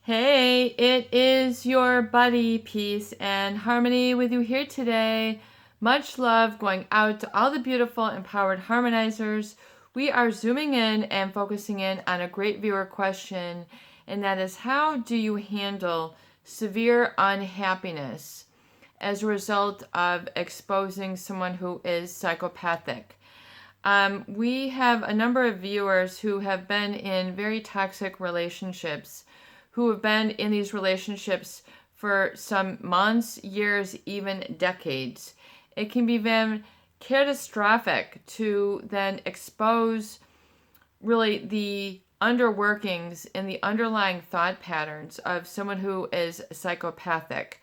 Hey, it is your buddy, Peace and Harmony, with you here today. Much love going out to all the beautiful, empowered harmonizers. We are zooming in and focusing in on a great viewer question, and that is, how do you handle severe unhappiness as a result of exposing someone who is psychopathic? We have a number of viewers who have been in very toxic relationships, who have been in these relationships for some months, years, even decades. It can be then catastrophic to then expose really the underworkings and the underlying thought patterns of someone who is psychopathic.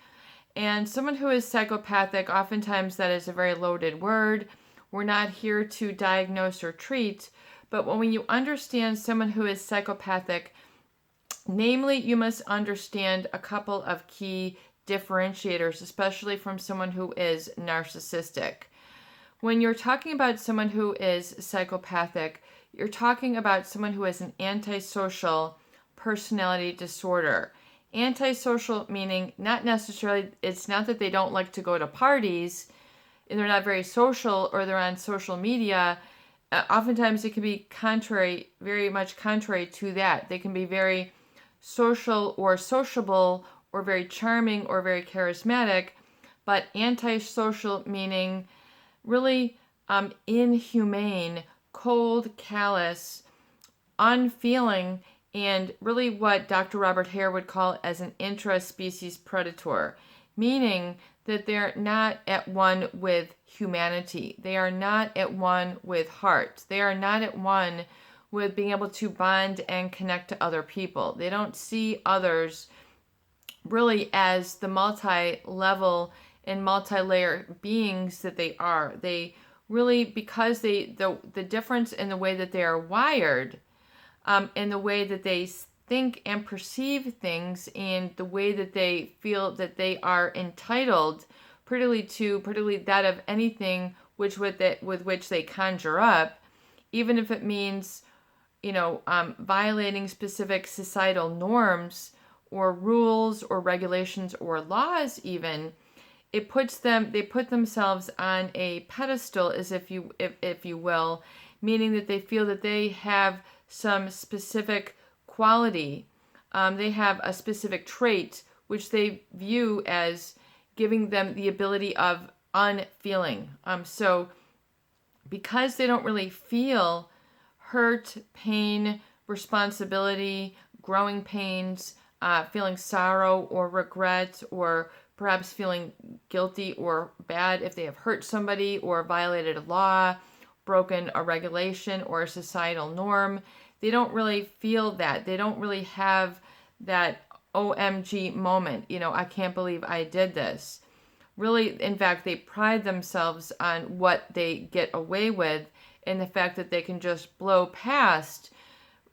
And someone who is psychopathic, oftentimes that is a very loaded word. We're not here to diagnose or treat, but when you understand someone who is psychopathic, namely, you must understand a couple of key differentiators, especially from someone who is narcissistic. When you're talking about someone who is psychopathic, you're talking about someone who has an antisocial personality disorder. Antisocial meaning not necessarily, it's not that they don't like to go to parties and they're not very social or they're on social media. Oftentimes it can be contrary, very much contrary to that. They can be very social or sociable or very charming or very charismatic, but antisocial meaning really inhumane, cold, callous, unfeeling, and really what Dr. Robert Hare would call as an intra-species predator, meaning that they're not at one with humanity. They are not at one with heart. They are not at one with being able to bond and connect to other people. They don't see others really as the multi-level and multi-layer beings that they are. They really, because the difference in the way that they are wired, in the way that they think and perceive things, and the way that they feel that they are entitled, particularly that of anything with which they conjure up, even if it means violating specific societal norms or rules or regulations or laws even, they put themselves on a pedestal, as if you will, meaning that they feel that they have some specific quality. They have a specific trait which they view as giving them the ability of unfeeling. So because they don't really feel hurt, pain, responsibility, growing pains, feeling sorrow or regret, or perhaps feeling guilty or bad if they have hurt somebody or violated a law, broken a regulation or a societal norm. They don't really feel that. They don't really have that OMG moment. I can't believe I did this. Really, in fact, they pride themselves on what they get away with, and the fact that they can just blow past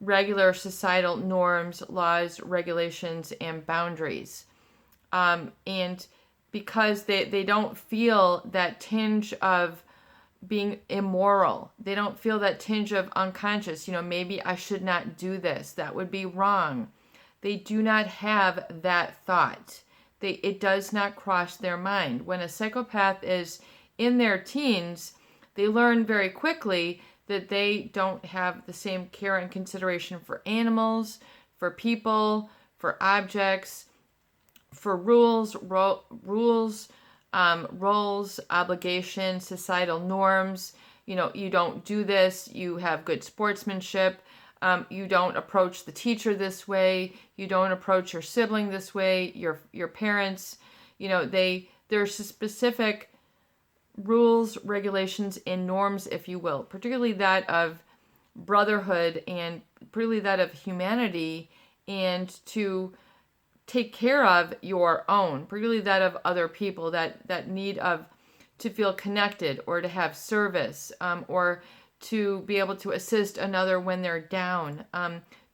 regular societal norms, laws, regulations, and boundaries. And because they don't feel that tinge of being immoral, they don't feel that tinge of unconscious, maybe I should not do this, that would be wrong. They do not have that thought. It does not cross their mind. When a psychopath is in their teens, they learn very quickly that they don't have the same care and consideration for animals, for people, for objects, for rules, roles, obligations, societal norms. You don't do this. You have good sportsmanship. You don't approach the teacher this way. You don't approach your sibling this way. Your parents. There's specific rules, regulations, and norms, if you will, particularly that of brotherhood and particularly that of humanity, and to take care of your own, particularly that of other people, that need of to feel connected or to have service, or to be able to assist another when they're down,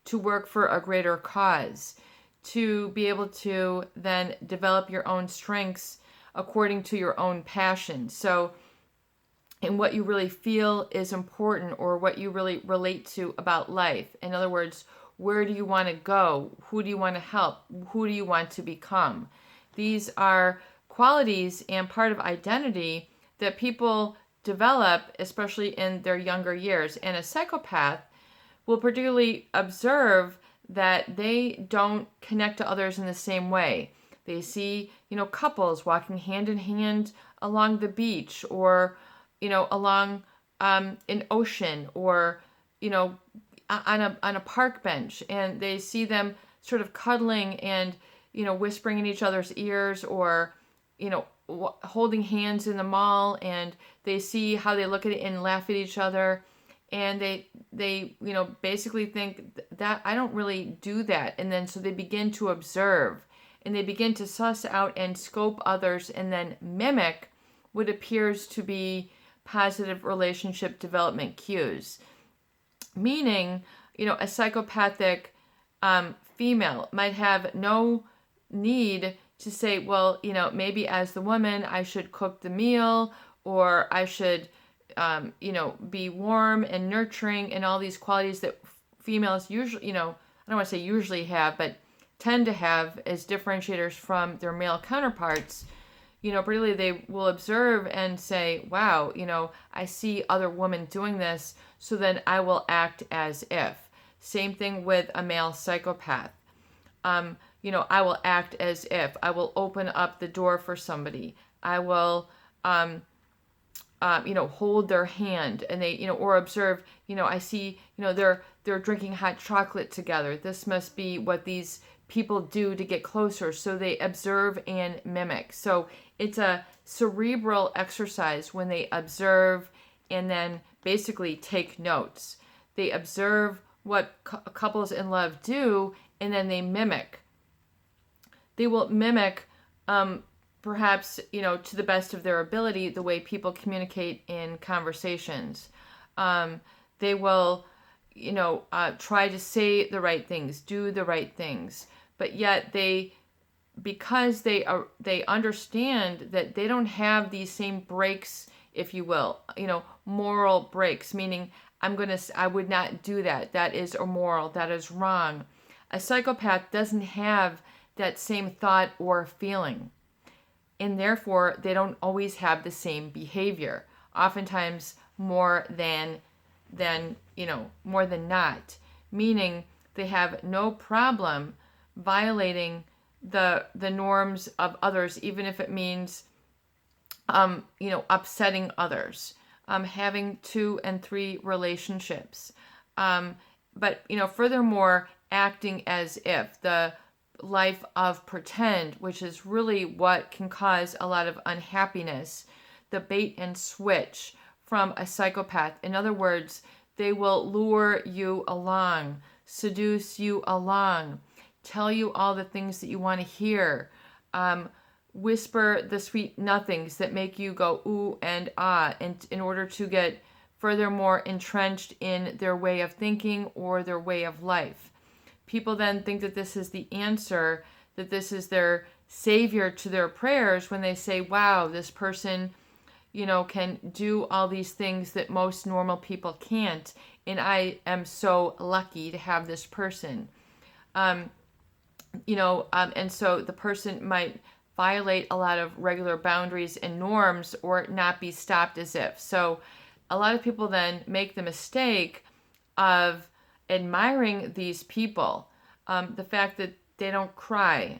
to work for a greater cause, to be able to then develop your own strengths according to your own passion. So, and what you really feel is important, or what you really relate to about life. In other words, where do you want to go? Who do you want to help? Who do you want to become? These are qualities and part of identity that people develop, especially in their younger years. And a psychopath will particularly observe that they don't connect to others in the same way. They see, couples walking hand in hand along the beach, or, along an ocean, or, on a park bench, and they see them sort of cuddling and, whispering in each other's ears, or, holding hands in the mall, and they see how they look at it and laugh at each other. And they basically think that I don't really do that. And then so they begin to observe, and they begin to suss out and scope others, and then mimic what appears to be positive relationship development cues. Meaning, a psychopathic female might have no need to say, well, maybe as the woman, I should cook the meal, or I should, be warm and nurturing, and all these qualities that females usually, I don't want to say usually have, but tend to have as differentiators from their male counterparts. Particularly they will observe and say, wow, I see other women doing this, so then I will act as if. Same thing with a male psychopath. I will act as if. I will open up the door for somebody. I will, hold their hand, and they, or observe, I see, they're drinking hot chocolate together. This must be what these people do to get closer. So they observe and mimic. So it's a cerebral exercise when they observe and then basically take notes. They observe what couples in love do, and then they mimic. They will mimic, perhaps, to the best of their ability, the way people communicate in conversations. They will, try to say the right things, do the right things, but yet because they understand that they don't have these same breaks, if you will, moral breaks, meaning I would not do that. That is immoral. That is wrong. A psychopath doesn't have that same thought or feeling, and therefore they don't always have the same behavior. Oftentimes more than not, meaning they have no problem violating the norms of others, even if it means upsetting others, having 2 and 3 relationships, but furthermore, acting as if, the life of pretend, which is really what can cause a lot of unhappiness, the bait and switch from a psychopath. In other words, they will lure you along, seduce you along, tell you all the things that you want to hear, whisper the sweet nothings that make you go ooh and ah, and in order to get furthermore entrenched in their way of thinking or their way of life. People then think that this is the answer, that this is their savior to their prayers, when they say, wow, this person, can do all these things that most normal people can't, and I am so lucky to have this person. And so the person might violate a lot of regular boundaries and norms, or not be stopped as if. So a lot of people then make the mistake of admiring these people. The fact that they don't cry,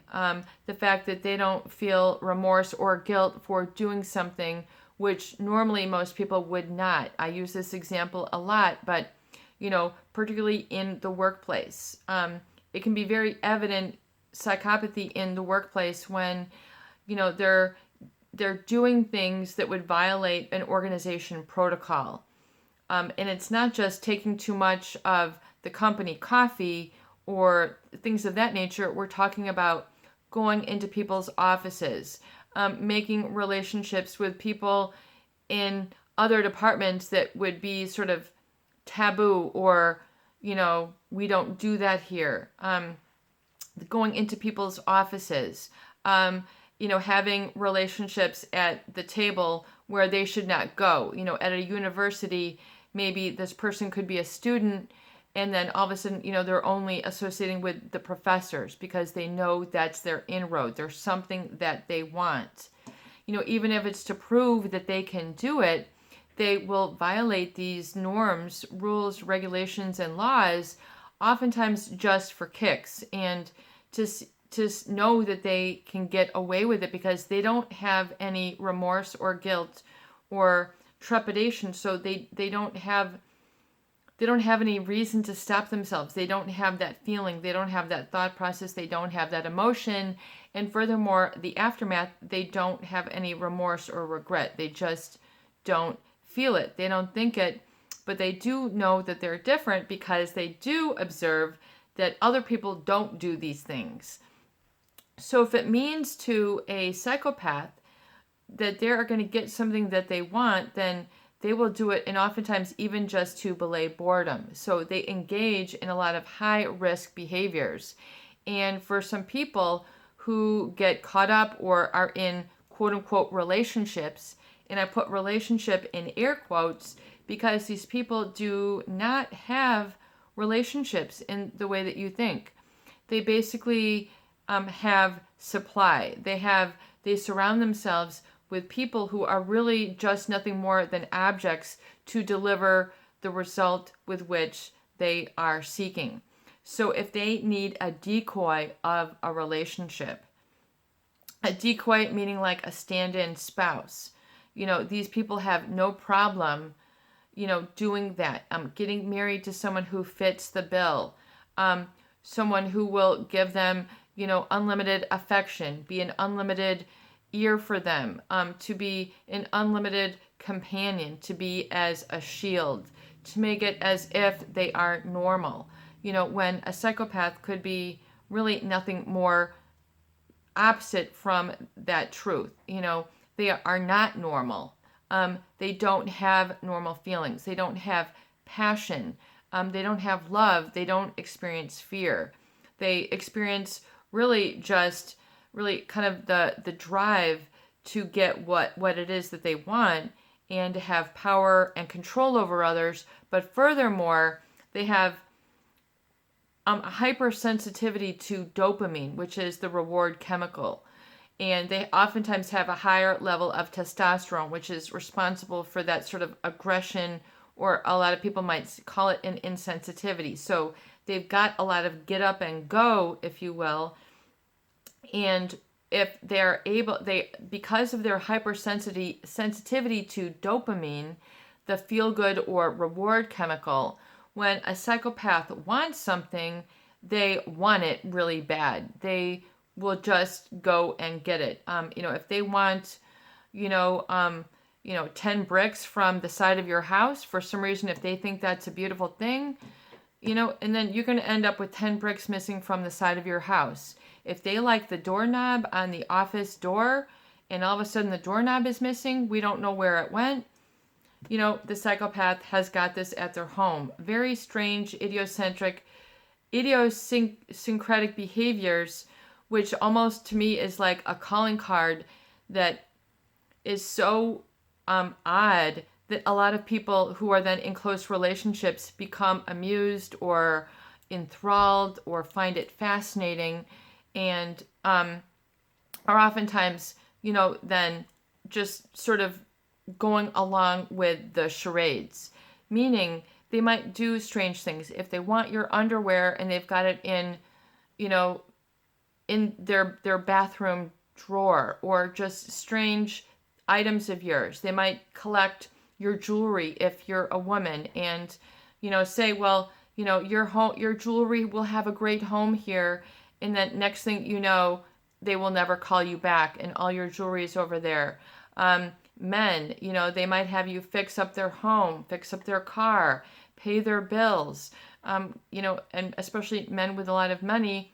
the fact that they don't feel remorse or guilt for doing something which normally most people would not. I use this example a lot, but particularly in the workplace, it can be very evident psychopathy in the workplace when they're doing things that would violate an organization protocol, and it's not just taking too much of the company coffee or things of that nature. We're talking about going into people's offices, making relationships with people in other departments that would be sort of taboo, or we don't do that here. Going into people's offices, having relationships at the table where they should not go. At a university, maybe this person could be a student, And then all of a sudden, they're only associating with the professors because they know that's their inroad. There's something that they want. Even if it's to prove that they can do it, they will violate these norms, rules, regulations, and laws, oftentimes just for kicks, and to know that they can get away with it because they don't have any remorse or guilt or trepidation. So they don't have any reason to stop themselves. They don't have that feeling. They don't have that thought process. They don't have that emotion. And furthermore, the aftermath, they don't have any remorse or regret. They just don't feel it. They don't think it, but they do know that they're different because they do observe that other people don't do these things. So if it means to a psychopath that they are going to get something that they want, then they will do it, and oftentimes even just to belay boredom. So they engage in a lot of high-risk behaviors. And for some people who get caught up or are in quote-unquote relationships, and I put relationship in air quotes because these people do not have relationships in the way that you think. They basically have supply. They surround themselves with people who are really just nothing more than objects to deliver the result with which they are seeking. So if they need a decoy of a relationship, a decoy meaning like a stand-in spouse, these people have no problem, doing that. Getting married to someone who fits the bill, someone who will give them, unlimited affection, be an unlimited ear for them, to be an unlimited companion, to be as a shield, to make it as if they are normal. When a psychopath could be really nothing more opposite from that truth. They are not normal. They don't have normal feelings. They don't have passion. They don't have love. They don't experience fear. They experience really kind of the drive to get what it is that they want and to have power and control over others. But furthermore, they have a hypersensitivity to dopamine, which is the reward chemical. And they oftentimes have a higher level of testosterone, which is responsible for that sort of aggression, or a lot of people might call it an insensitivity. So they've got a lot of get up and go, if you will. And if they're able, because of their hypersensitivity to dopamine, the feel-good or reward chemical, when a psychopath wants something, they want it really bad. They will just go and get it. If they want, 10 bricks from the side of your house, for some reason, if they think that's a beautiful thing, and then you're going to end up with 10 bricks missing from the side of your house. If they like the doorknob on the office door, and all of a sudden the doorknob is missing, we don't know where it went, the psychopath has got this at their home. Very strange, idiosyncratic behaviors, which almost to me is like a calling card that is so odd that a lot of people who are then in close relationships become amused or enthralled or find it fascinating, and are oftentimes, then just sort of going along with the charades, meaning they might do strange things. If they want your underwear and they've got it in, in their bathroom drawer, or just strange items of yours. They might collect your jewelry if you're a woman, and, say, well, your jewelry will have a great home here. And then next thing you know, they will never call you back and all your jewelry is over there. Men, they might have you fix up their home, fix up their car, pay their bills, and especially men with a lot of money,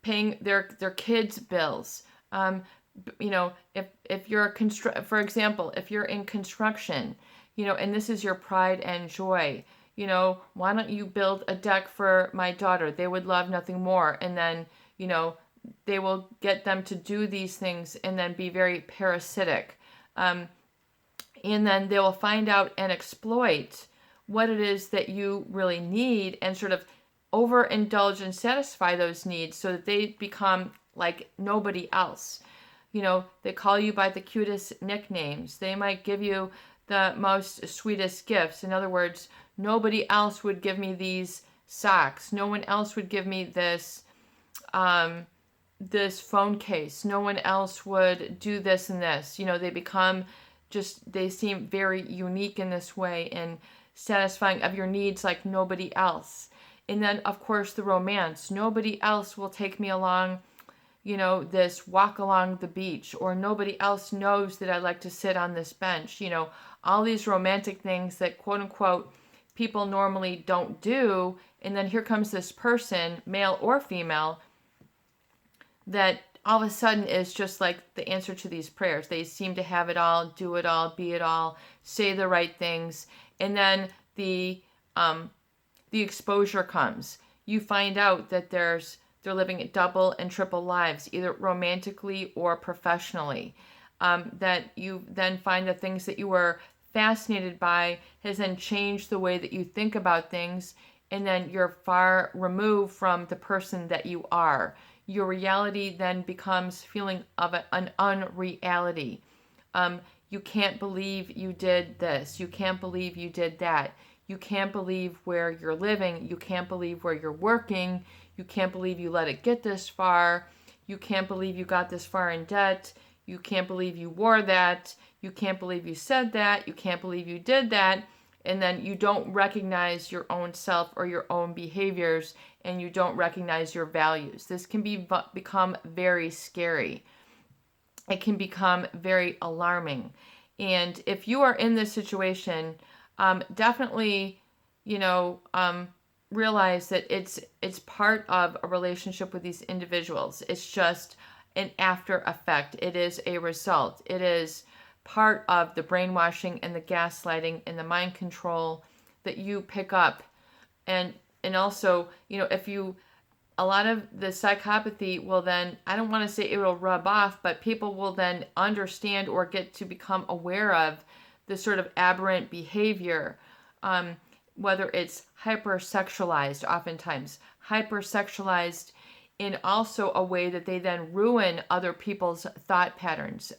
paying their kids' bills. If you're for example, if you're in construction, and this is your pride and joy, why don't you build a deck for my daughter? They would love nothing more. And then, they will get them to do these things and then be very parasitic. And then they will find out and exploit what it is that you really need and sort of overindulge and satisfy those needs so that they become like nobody else. They call you by the cutest nicknames. They might give you the most sweetest gifts. In other words, nobody else would give me these socks. No one else would give me this phone case. No one else would do this and this. They seem very unique in this way and satisfying of your needs like nobody else. And then, of course, the romance. Nobody else will take me along, this walk along the beach, or nobody else knows that I like to sit on this bench. All these romantic things that, quote unquote, people normally don't do. And then here comes this person, male or female, that all of a sudden is just like the answer to these prayers. They seem to have it all, do it all, be it all, say the right things. And then the exposure comes. You find out that they're living double and triple lives, either romantically or professionally. That you then find the things that you were fascinated by has then changed the way that you think about things, and then you're far removed from the person that you are. Your reality then becomes feeling of an unreality. You can't believe you did this. You can't believe you did that. You can't believe where you're living. You can't believe where you're working. You can't believe you let it get this far. You can't believe you got this far in debt. You can't believe you wore that. You can't believe you said that. You can't believe you did that. And then you don't recognize your own self or your own behaviors, and you don't recognize your values. This can become very scary. It can become very alarming. And if you are in this situation, definitely, realize that it's part of a relationship with these individuals. It's just an after effect. It is a result. It is part of the brainwashing and the gaslighting and the mind control that you pick up. And also, a lot of the psychopathy will then, I don't want to say it will rub off, but people will then understand or get to become aware of the sort of aberrant behavior, whether it's hypersexualized, oftentimes hypersexualized in also a way that they then ruin other people's thought patterns.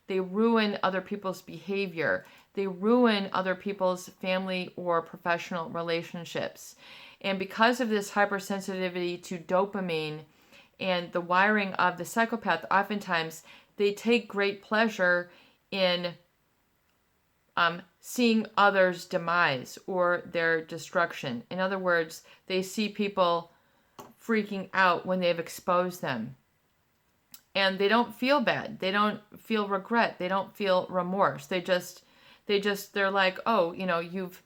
They ruin other people's behavior. They ruin other people's family or professional relationships. And because of this hypersensitivity to dopamine and the wiring of the psychopath, oftentimes they take great pleasure in seeing others' demise or their destruction. In other words, they see people freaking out when they've exposed them. And they don't feel bad. They don't feel regret. They don't feel remorse. They're like, oh, you've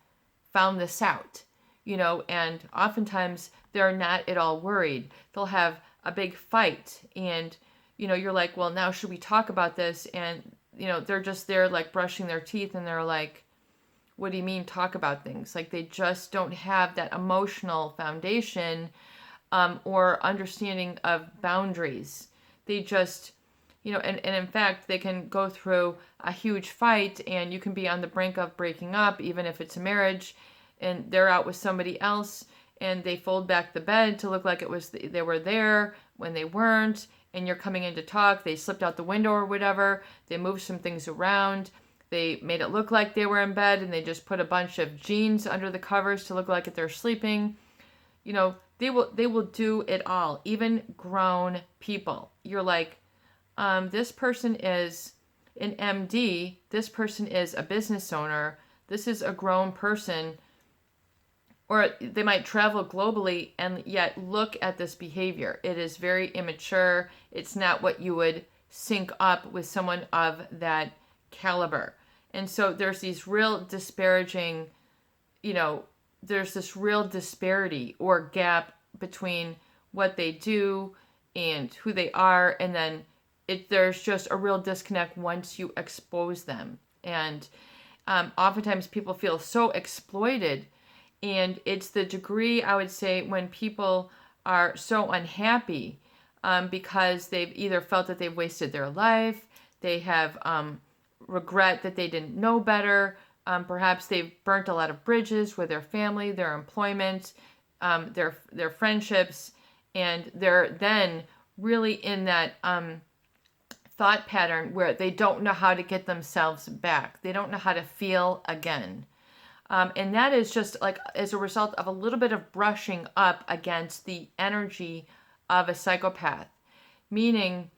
found this out, and oftentimes they're not at all worried. They'll have a big fight and, you're like, well, now should we talk about this? And, they're just there like brushing their teeth and they're like, what do you mean talk about things? Like they just don't have that emotional foundation or understanding of boundaries. They just, and in fact, they can go through a huge fight and you can be on the brink of breaking up, even if it's a marriage, and they're out with somebody else and they fold back the bed to look like they were there when they weren't, and you're coming in to talk. They slipped out the window or whatever. They moved some things around. They made it look like they were in bed and they just put a bunch of jeans under the covers to look like they're sleeping. They will do it all, even grown people. You're like, this person is an MD, this person is a business owner, this is a grown person, or they might travel globally and yet look at this behavior. It is very immature. It's not what you would sync up with someone of that caliber. And so there's these real disparaging, there's this real disparity or gap between what they do and who they are, and then there's just a real disconnect once you expose them. And oftentimes people feel so exploited, and it's the degree, I would say, when people are so unhappy because they've either felt that they've wasted their life, they have regret that they didn't know better, Perhaps they've burnt a lot of bridges with their family, their employment, their friendships, and they're then really in that thought pattern where they don't know how to get themselves back. They don't know how to feel again. And that is just like as a result of a little bit of brushing up against the energy of a psychopath. Meaning,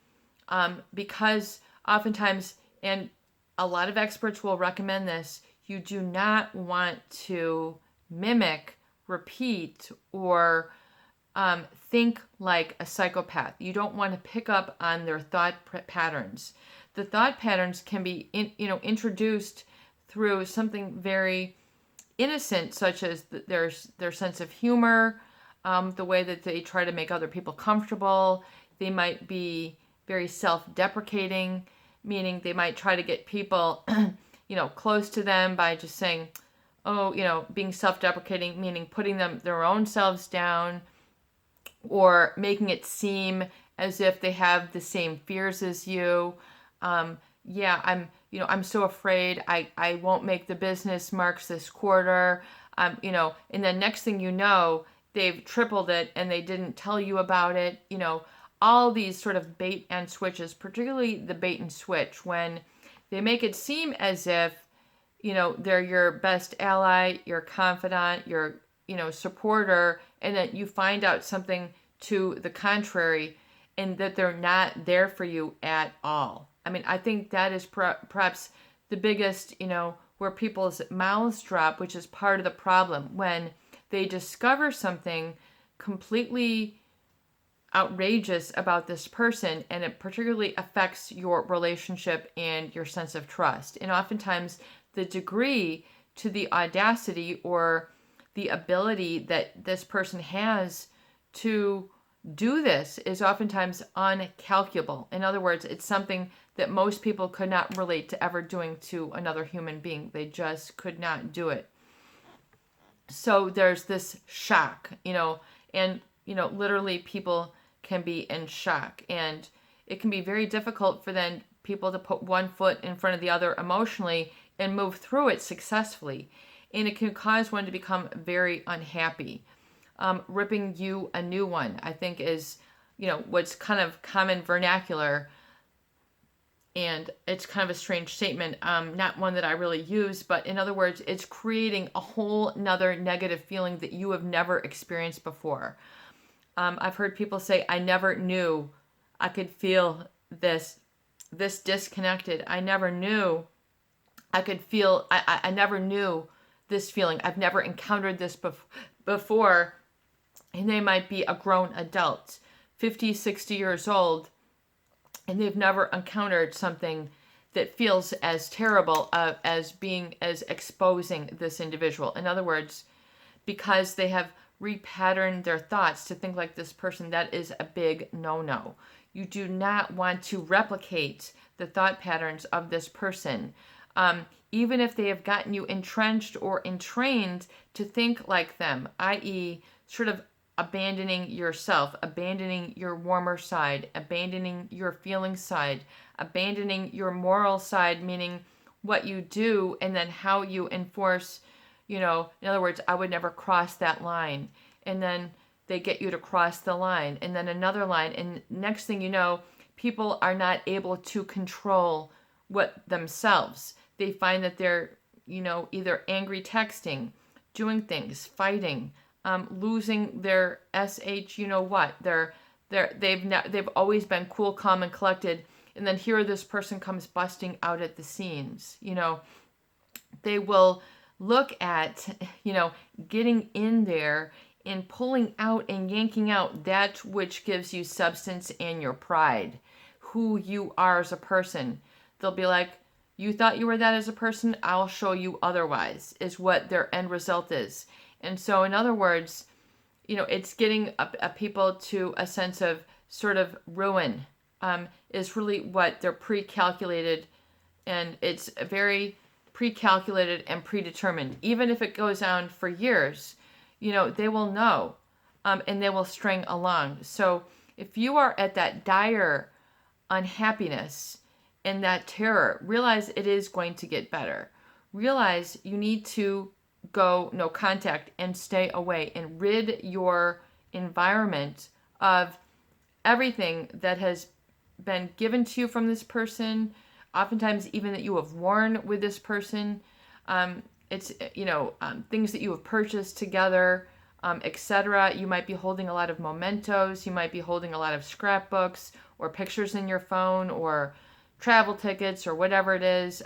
because oftentimes, and a lot of experts will recommend this, you do not want to mimic, repeat, or think like a psychopath. You don't want to pick up on their thought patterns. The thought patterns can be introduced through something very innocent, such as their sense of humor, the way that they try to make other people comfortable. They might be very self-deprecating, meaning they might try to get people, close to them by just saying, oh, being self-deprecating, meaning putting their own selves down, or making it seem as if they have the same fears as you. I'm so afraid I won't make the business marks this quarter. And then next thing you know, they've tripled it and they didn't tell you about it. All these sort of bait and switches, particularly the bait and switch, when they make it seem as if, they're your best ally, your confidant, your, supporter, and then you find out something to the contrary and that they're not there for you at all. I mean, I think that is perhaps the biggest, where people's mouths drop, which is part of the problem when they discover something completely outrageous about this person, and it particularly affects your relationship and your sense of trust. And oftentimes the degree to the audacity or the ability that this person has to do this is oftentimes uncalculable. In other words, it's something that most people could not relate to ever doing to another human being. They just could not do it. So there's this shock, and literally people can be in shock, and it can be very difficult for then people to put one foot in front of the other emotionally and move through it successfully. And it can cause one to become very unhappy. Ripping you a new one, I think, is, what's kind of common vernacular. And it's kind of a strange statement, not one that I really use, but in other words, it's creating a whole nother negative feeling that you have never experienced before. I've heard people say, I never knew I could feel this disconnected. I never knew I could feel, I never knew this feeling. I've never encountered this before. And they might be a grown adult, 50, 60 years old, and they've never encountered something that feels as terrible as exposing this individual. In other words, because they have repatterned their thoughts to think like this person, that is a big no-no. You do not want to replicate the thought patterns of this person. Even if they have gotten you entrenched or entrained to think like them, i.e. sort of abandoning yourself, abandoning your warmer side, abandoning your feeling side, abandoning your moral side, meaning what you do and then how you enforce, in other words, I would never cross that line. And then they get you to cross the line, and then another line. And next thing you know, people are not able to control themselves. They find that they're, either angry texting, doing things, fighting, losing their what. They've always been cool, calm, and collected, and then here this person comes busting out at the seams. They will look at, getting in there and pulling out and yanking out that which gives you substance and your pride, who you are as a person. They'll be like, you thought you were that as a person? I'll show you otherwise, is what their end result is. And so, in other words, it's getting a people to a sense of sort of ruin, is really what they're pre-calculated, and it's very pre-calculated and predetermined. Even if it goes on for years, they will know, and they will string along. So if you are at that dire unhappiness and that terror, realize it is going to get better. realize you need to go no contact and stay away and rid your environment of everything that has been given to you from this person, oftentimes even that you have worn with this person. It's, things that you have purchased together, etc. You might be holding a lot of mementos. You might be holding a lot of scrapbooks or pictures in your phone or travel tickets or whatever it is,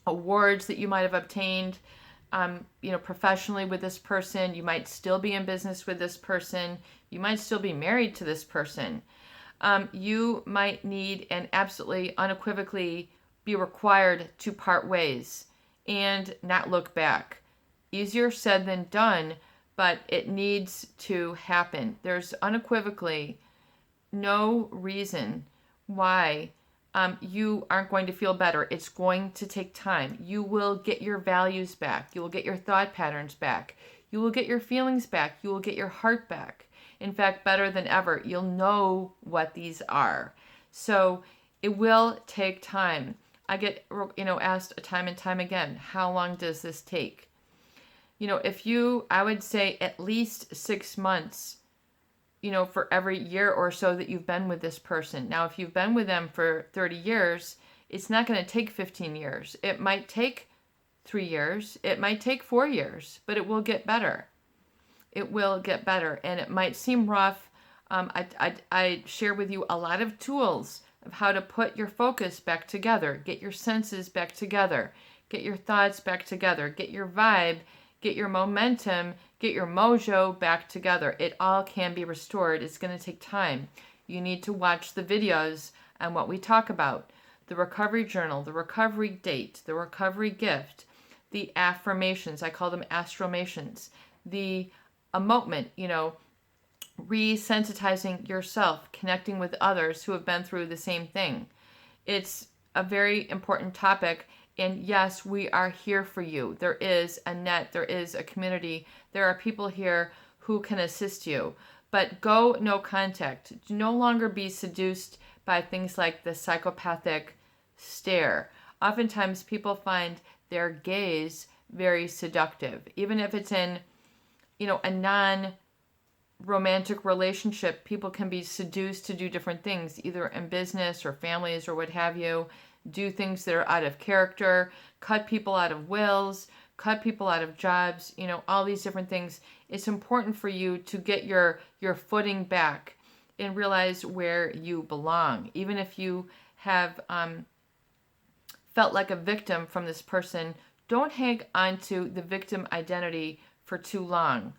awards that you might have obtained, professionally with this person. You might still be in business with this person. You might still be married to this person. You might need and absolutely unequivocally be required to part ways and not look back. Easier said than done, but it needs to happen. There's unequivocally no reason why you aren't going to feel better. It's going to take time. You will get your values back. You will get your thought patterns back. You will get your feelings back. You will get your heart back. In fact, better than ever, you'll know what these are. So it will take time. I get, asked time and time again, how long does this take? I would say at least 6 months, for every year or so that you've been with this person. Now, if you've been with them for 30 years, it's not going to take 15 years. It might take 3 years. It might take 4 years, but it will get better. It will get better. And it might seem rough. I share with you a lot of tools of how to put your focus back together, get your senses back together, get your thoughts back together, get your vibe, get your momentum, get your mojo back together. It all can be restored. It's going to take time. You need to watch the videos on what we talk about. The recovery journal, the recovery date, the recovery gift, the affirmations. I call them astromations. The emotement, resensitizing yourself, connecting with others who have been through the same thing. It's a very important topic. And yes, we are here for you. There is a net, there is a community, there are people here who can assist you. But go no contact. Do no longer be seduced by things like the psychopathic stare. Oftentimes people find their gaze very seductive. Even if it's in, a non-romantic relationship, people can be seduced to do different things, either in business or families or what have you. Do things that are out of character, cut people out of wills, cut people out of jobs, all these different things. It's important for you to get your footing back and realize where you belong. Even if you have felt like a victim from this person, don't hang on to the victim identity for too long.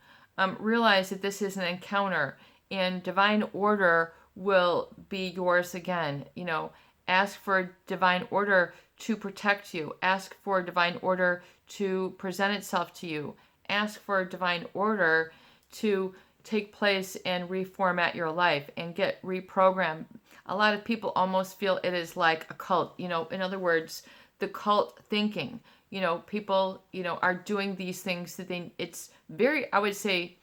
Realize that this is an encounter and divine order will be yours again. Ask for divine order to protect you. Ask for divine order to present itself to you. Ask for divine order to take place and reformat your life and get reprogrammed. A lot of people almost feel it is like a cult. In other words, the cult thinking. People, are doing these things that it's very, I would say,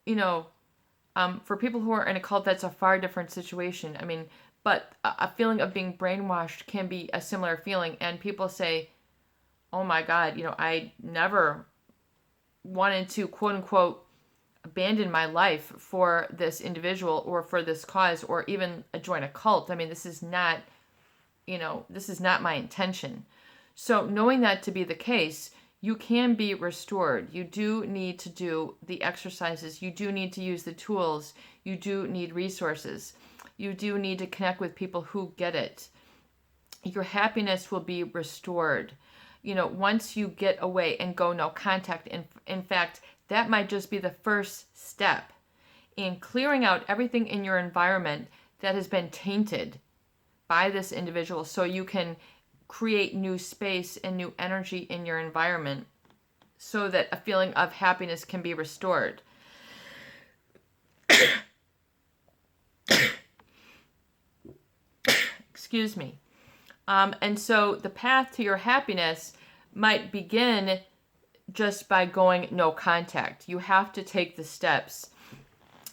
for people who are in a cult, that's a far different situation. But a feeling of being brainwashed can be a similar feeling. And people say, oh my God, I never wanted to, quote unquote, abandon my life for this individual or for this cause or even join a cult. This is not, my intention. So knowing that to be the case, you can be restored. You do need to do the exercises. You do need to use the tools. You do need resources. You do need to connect with people who get it. Your happiness will be restored. Once you get away and go no contact. In fact, that might just be the first step in clearing out everything in your environment that has been tainted by this individual so you can create new space and new energy in your environment so that a feeling of happiness can be restored. Excuse me. And so the path to your happiness might begin just by going no contact. You have to take the steps.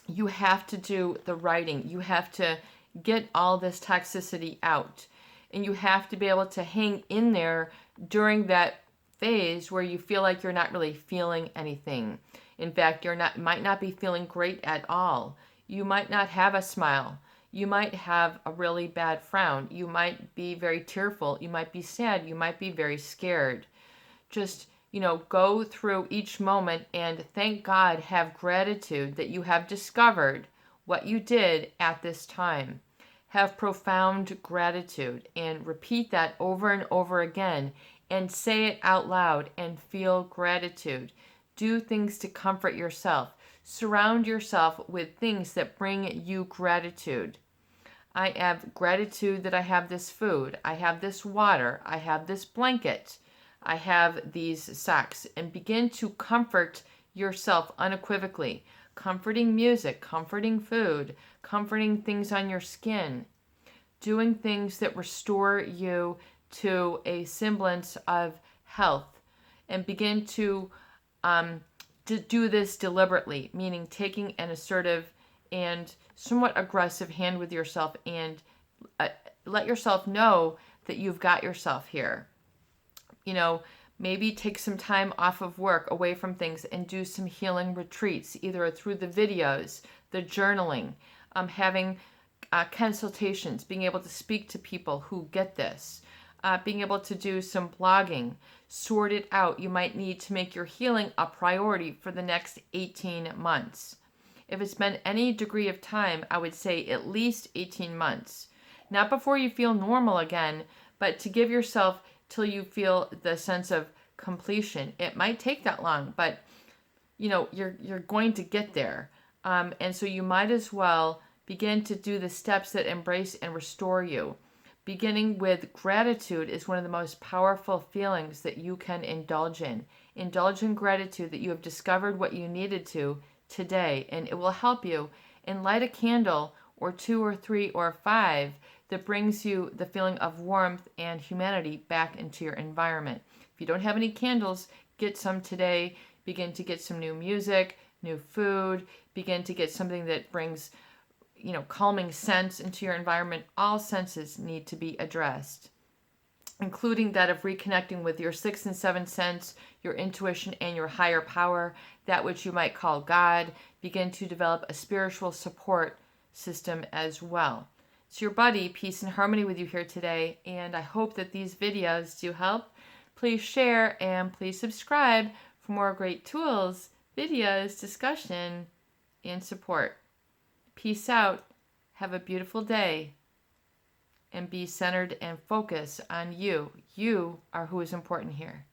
You have to do the writing. You have to get all this toxicity out. And you have to be able to hang in there during that phase where you feel like you're not really feeling anything. In fact, might not be feeling great at all. You might not have a smile. You might have a really bad frown. You might be very tearful. You might be sad. You might be very scared. Just, go through each moment and thank God, have gratitude that you have discovered what you did at this time. Have profound gratitude and repeat that over and over again and say it out loud and feel gratitude. Do things to comfort yourself. Surround yourself with things that bring you gratitude. I have gratitude that I have this food. I have this water. I have this blanket. I have these socks. And begin to comfort yourself unequivocally. Comforting music, comforting food, comforting things on your skin. Doing things that restore you to a semblance of health. And begin to do this deliberately, meaning taking an assertive and somewhat aggressive hand with yourself and let yourself know that you've got yourself here. Maybe take some time off of work, away from things, and do some healing retreats, either through the videos, the journaling, having consultations, being able to speak to people who get this, being able to do some blogging, sort it out. You might need to make your healing a priority for the next 18 months. If it's been any degree of time, I would say at least 18 months. Not before you feel normal again, but to give yourself till you feel the sense of completion. It might take that long, but you're going to get there. And so you might as well begin to do the steps that embrace and restore you. Beginning with gratitude is one of the most powerful feelings that you can indulge in. Indulge in gratitude that you have discovered what you needed to today, and it will help you. And light a candle or 2 or 3 or 5 that brings you the feeling of warmth and humanity back into your environment. If you don't have any candles, get some today. Begin to get some new music, new food. Begin to get something that brings calming scents into your environment. All senses need to be addressed, including that of reconnecting with your 6th and 7th sense, your intuition, and your higher power, that which you might call God. Begin to develop a spiritual support system as well. It's your buddy, Peace and Harmony, with you here today, and I hope that these videos do help. Please share and please subscribe for more great tools, videos, discussion, and support. Peace out. Have a beautiful day. And be centered and focused on you. You are who is important here.